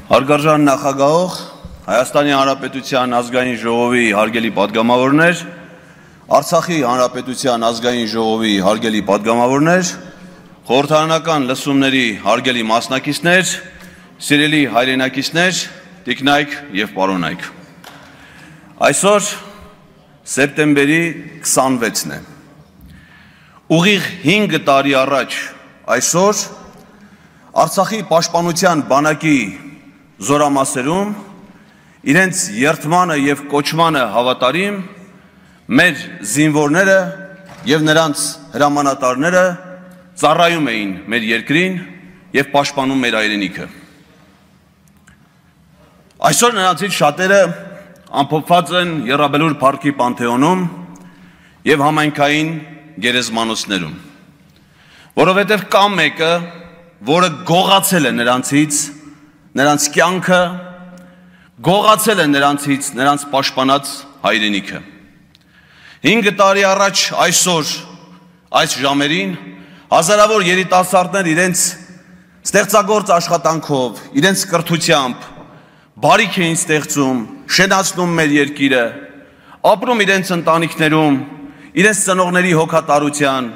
Հարգարժան նախագահող, Հայաստանի Հանրապետության ազգային ժողովի հարգելի պատգամավորներ, Արցախի Հանրապետության ազգային ժողովի հարգելի պատգամավորներ, խորհրդարանական լսումների հարգելի մասնակիցներ, սիրելի հայրենակիցներ, տիկնայք եւ պարոնայք։ Այսօր սեպտեմբերի 26-ն է։ Ուղիղ 5 տարի առաջ այսօր Արցախի պաշտպանության բանակի զորամասերում իրենց երթմանը եւ կոչմանը հավատարիմ մեր զինվորները եւ նրանց հրամանատարները ծառայում էին մեր երկրին եւ պաշտպանում մեր հայրենիքը։ Այսօր նրանցից շատերը ամփոփված են Եռաբելուր парքի Պանթեոնում եւ համայնքային գերեզմանոցներում, որովհետեւ կա մեկը, որը գողացել է նրանցից, նրանց կյանքը, գողացել է նրանցից, նրանց պաշտպանած հայրենիքը։ 5 տարի առաջ այսօր, այս ժամերին, հազարավոր երիտասարդներ իրենց ստեղծագործ աշխատանքով, իրենց կրթությամբ, բարիք էին ստեղծում, շենացնում մեր երկիրը, ապրում իրենց ընտանիքներում, իրենց ծնողների հոգատարության,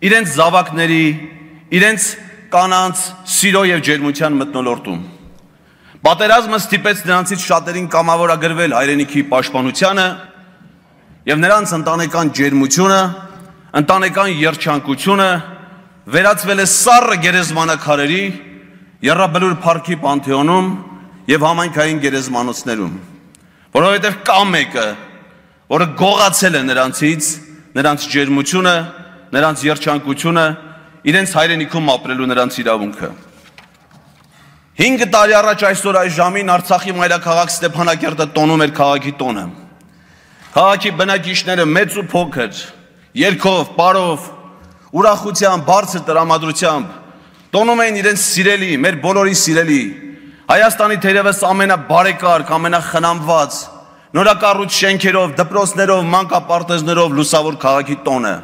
իրենց զավակների, իրենց կանանց սիրո եւ ջերմության մթնոլորտում։ Պատերազմը ստիպեց նրանցից շատերին կամավորագրվել հայրենիքի պաշտպանությանը եւ նրանց ընտանեկան ջերմությունը, ընտանեկան երջանկությունը վերածվել է սառը գերեզմանակարերի, Եռաբելուր парքի Պանթեոնում եւ համայնքային գերեզմանոցներում, որովհետեւ կա մեկը, որը գողացել է նրանցից, նրանց ջերմությունը, նրանց երջանկությունը, իրենց հայրենիքում ապրելու նրանց իրավունքը։ 5 տարի առաջ այսօր այս ժամին Արցախի մայրաքաղաք Ստեփանակերտը տոնում էր քաղաքի տոնը։ Քաղաքի բնակիչները մեծ ու փոքր, երգով, պարով, ուրախությամբ, բարձր տրամադրությամբ տոնում էին իրենց սիրելի, մեր բոլորի սիրելի, Հայաստանի թերևս ամենաբարեկարգ, ամենախնամված, նորակառույց շենքերով, դպրոցներով, մանկապարտեզներով լուսավոր քաղաքի տոնը։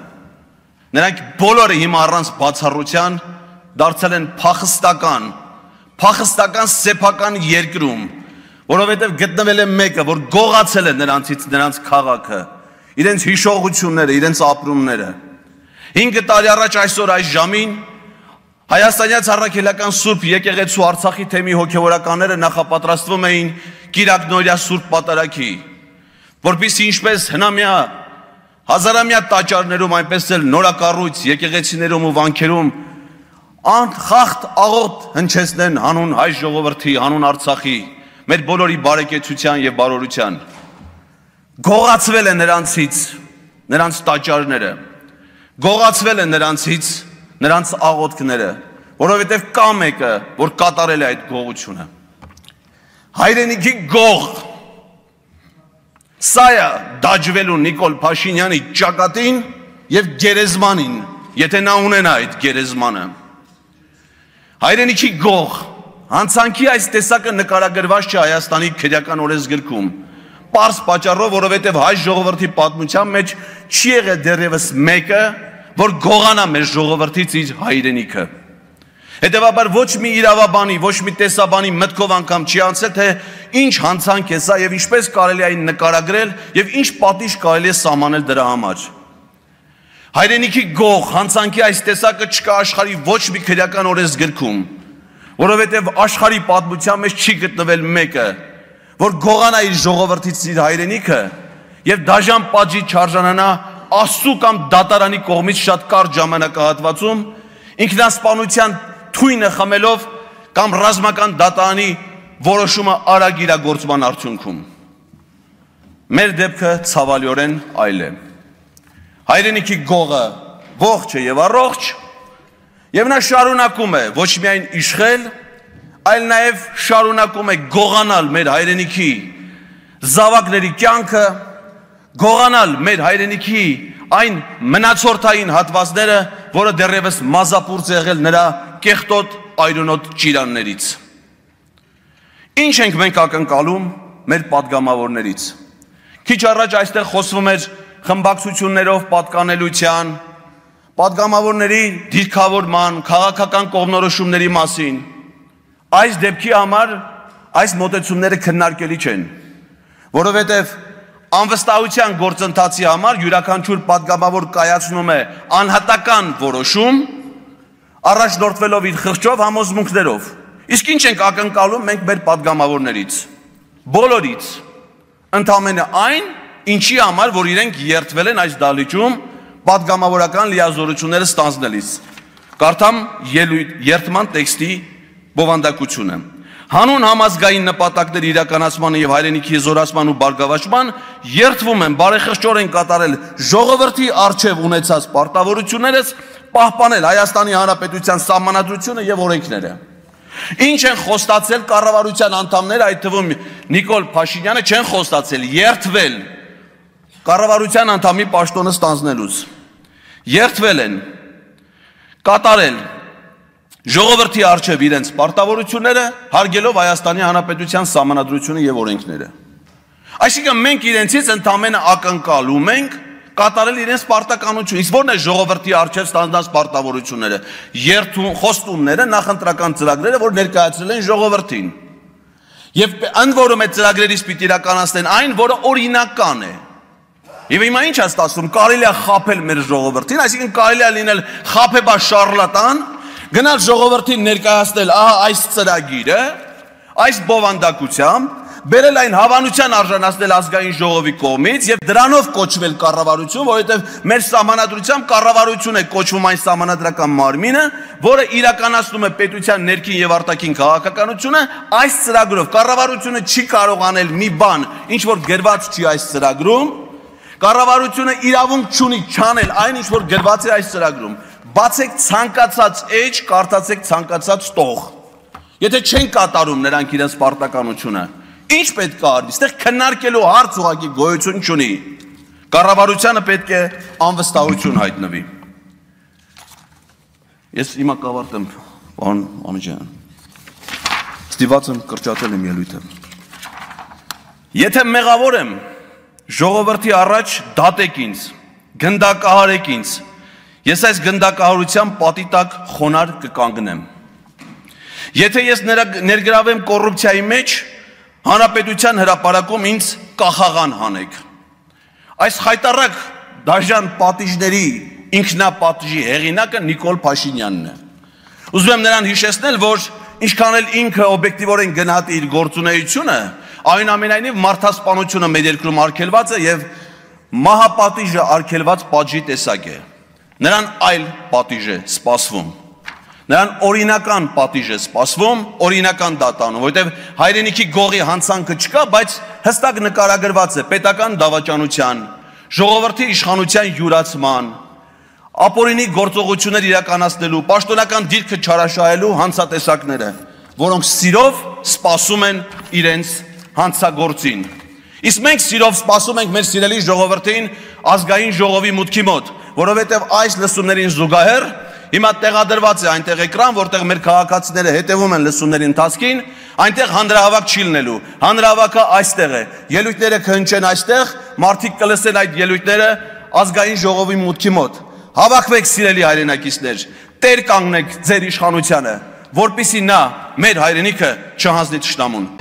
Նրանք բոլորը հիմա առանց բացառության դարձել են փախստական սեփական երկրում, որովհետև գտնվել է մեկը, որ գողացել է նրանցից նրանց քաղաքը, իրենց հիշողությունները, իրենց ապրումները։ 5 տարի առաջ այսօր այս ժամին Հայաստանյաց Առաքելական Սուրբ Եկեղեցու Արցախի թեմի հոգևորականները նախապատրաստվում էին Կիրակնօրյա Սուրբ Պատարագի, որպեսզի ինչպես հնամյա հազարամյա տաճարներում, այնպես էլ նորակառույց եկեղեցիներում ու վանքերում անխախտ աղոտ հնչեցնեն հանուն հայ ժողովրդի, հանուն Արցախի, մեր բոլորի բարեկեցության եւ բարօրության։ Գողացվել է նրանցից, նրանց տաճարները, գողացվել է նրանցից, նրանց աղոթքները, որովհետեւ կա մեկը, որ կատարել է այդ գողությունը։ Հայրենիքի գող Սա է դաջվելու Նիկոլ Փաշինյանի ճակատին եւ գերեզմանին, եթե նա ունենա այդ գերեզմանը։ Հայրենիքի գող, հանցանքի այս տեսակը նկարագրված չէ Հայաստանի քրեական օրենսգրքում, պարզ պատճառով, որովհետեւ հայ ժողովրդի պատմության մեջ չի եղել դեռևս մեկը, որ գողանա մեր ժողովրդից իր հայրենիքը։ Հետևաբար ոչ մի իրավաբանի, ոչ մի տեսաբանի մտքով անգամ չի անցել, թե ինչ հանցանք է սա եւ ինչպես կարելի է այն նկարագրել եւ ինչ պատիժ կարելի է սահմանել դրա համար։ Հայրենիքի գող, հանցանքի այս տեսակը չկա աշխարհի ոչ մի քրեական օրենսգրքում, որովհետեւ աշխարհի պատմության մեջ չի գտնվել մեկը, որ գողանա իր ժողովրդից իր հայրենիքը եւ դաժան պատժի չարժանանա Աստծու կամ դատարանի կողմից շատ կարճ ժամանակահատվածում ինքնասպանության թույնը խմելով կամ ռազմական դատարանի որոշումը արագ իրագործման արդյունքում։ Մեր դեպքը ցավալիորեն այլ է։ Հայրենիքի գողը ողջ է եւ առողջ, եւ նա շարունակում է ոչ միայն իշխել, այլ նաեւ շարունակում է գողանալ մեր հայրենիքի զավակների կյանքը, գողանալ մեր հայրենիքի այն մնացորդային հատվածները, որը դեռևս մազապուրծ եղել նրա կեղտոտ այրունոտ ճիրաններից։ Ինչ ենք մենք ակնկալում մեր պատգամավորներից։ Քիչ առաջ այստեղ խոսվում էր խմբակցություններով պատկանելության, պատգամավորների դիրքավորման, քաղաքական կողմնորոշումների մասին։ Այս դեպքի համար այս մոտեցումները քննարկելի չեն, որովհետև անվստահության գործընթացի համար յուրաքանչյուր պատգամավոր կայացնում է անհատական որոշում, առաջնորդվելով իր խղճով համոզմունքներով։ Իսկ ինչ ենք ակնկալում մենք մեր պատգամավորներից, բոլորից, ընդամենը այն, ինչի համար, որ իրենք երդվել են այս դահլիճում պատգամավորական լիազորությունները ստանձնելիս։ Կարդամ երդման տեքստի բովանդակությունը։ Հանուն համազգային նպատակների իրականացման եւ հայրենիքի զորացման ու բարգավաճման երդվում եմ բարեխղճորեն կատարել ժողովրդի արժեվ ունեցած պարտավորություններս, պահպանել Հայաստանի Հանրապետության սահմանադրությունը եւ օրենքները։ Ինչ են խոստացել կառավարության անդամները, այդ թվում Նիկոլ Փաշինյանը, չեն խոստացել երդվել կառավարության անդամի պաշտոնը ստանձնելուց։ Երդվել են կատարել ժողովրդի արժև իրենց պարտավորությունները, հարգելով Հայաստանի Հանրապետության սահմանադրությունը եւ օրենքները։ Այսինքն մենք իրենցից ընդամենը ակնկալում ենք կատարել իրենց պարտականություն, իսկ ո՞րն է ժողովրդի արժև ստանձնած պարտավորությունները, խոստումները, նախընտրական ծրագրերը, որ ներկայացրել են ժողովրդին։ Եվ ընդ որում այդ ծրագրերից պիտի իրականացնեն այն, որը օրինական է։ Եվ հիմա ինչ է ստացվում, կարելի է խաբել մեր ժողովրդին, այսինքն կարելի է լինել խաբեբա շարլատան, գնալ ժողովրդին ներկայացնել այս ծրագիրը, այս բովանդակությամբ, բերել այն հավանության արժանացնել ազգային ժողովի կողմից եւ դրանով կոչվել կառավարություն, որովհետեւ մեր սահմանադրությամբ կառավարություն է կոչվում այն սահմանադրական մարմինը, որը իրականացնում է պետության ներքին եւ արտաքին քաղաքականությունը, այս ծրագրով կառավարությունը չի կարող անել մի բան, ինչ որ գրված չի այս ծրագրում, կառավարությունը իրավունք չունի չանել այն, ինչ որ գրված է այս ծրագրում։ Բացեք ցանկացած էջ, կարդացեք ցանկացած տող։ Եթե չեն կատարում նրանք իրենց պարտականությունը, ինչ պետք է արվի, այստեղ քննարկելու հարց ուղղակի գոյություն չունի։ Կառավարությանը պետք է անվստահություն հայտնվի։ Ես հիմա կավարտեմ, պարոն Ամիջյան։ Ստիված եմ, կրճատել եմ ելույթը։ Եթե մեղավոր եմ, ժողովրդի առաջ դատեք ինձ, գնդակահարեք ինձ, ես այս գնդակահարության պատի տակ խոնար կկանգնեմ։ Եթե ես ներգրավեմ կոռուպցիայի մեջ, հանրապետության հրապարակում ինձ կախաղան հանեք։ Այս խայտառակ դաժան պատիժների ինքնապատիժի հեղինակը Նիկոլ Փաշինյանն է։ Ուզում եմ նրան հիշեցնել, որ ինչքան էլ ինքը օբյեկտիվորեն գնահատի իր գործունեությունը, այնուամենայնիվ մարդասպանությունը մեր երկրում արգելված է եւ մահապատիժը արգելված պատժի տեսակ է։ Նրան այլ պատիժ է սպասվում։ Նրան օրինական պատիժ է սպասվում, օրինական դատանում, որովհետև հայրենիքի գողի հանցանքը չկա, բայց հստակ նկարագրված է պետական դավաճանության, ժողովրդի իշխանության յուրացման, ապօրինի գործողություններ իրականացնելու, պաշտոնական դիրքը չարաշահելու հանցատեսակները, որոնք սիրով սպասում են իրենց հանցագործին։ Իսկ մենք սիրով սպասում ենք մեր սիրելի ժողովրդին ազգային ժողովի մուտքի մոտ, որովհետև այս լսումներին զուգահեռ հիմա տեղադրված է այնտեղ էկրան, որտեղ մեր քաղաքացիները հետևում են լսումների ընթացքին, այնտեղ հանրահավաք չի լինելու, հանրահավաքը այստեղ է, ելույթները կհնչեն այստեղ, մարդիկ կլսեն այդ ելույթները ազգային ժողովի մուտքի մոտ։ Հավաքվեք սիրելի հայրենակիցներ, տեր կանգնեք ձեր իշխանությանը, որպեսզի նա մեր հայրենիքը չհանձնի թշնամուն։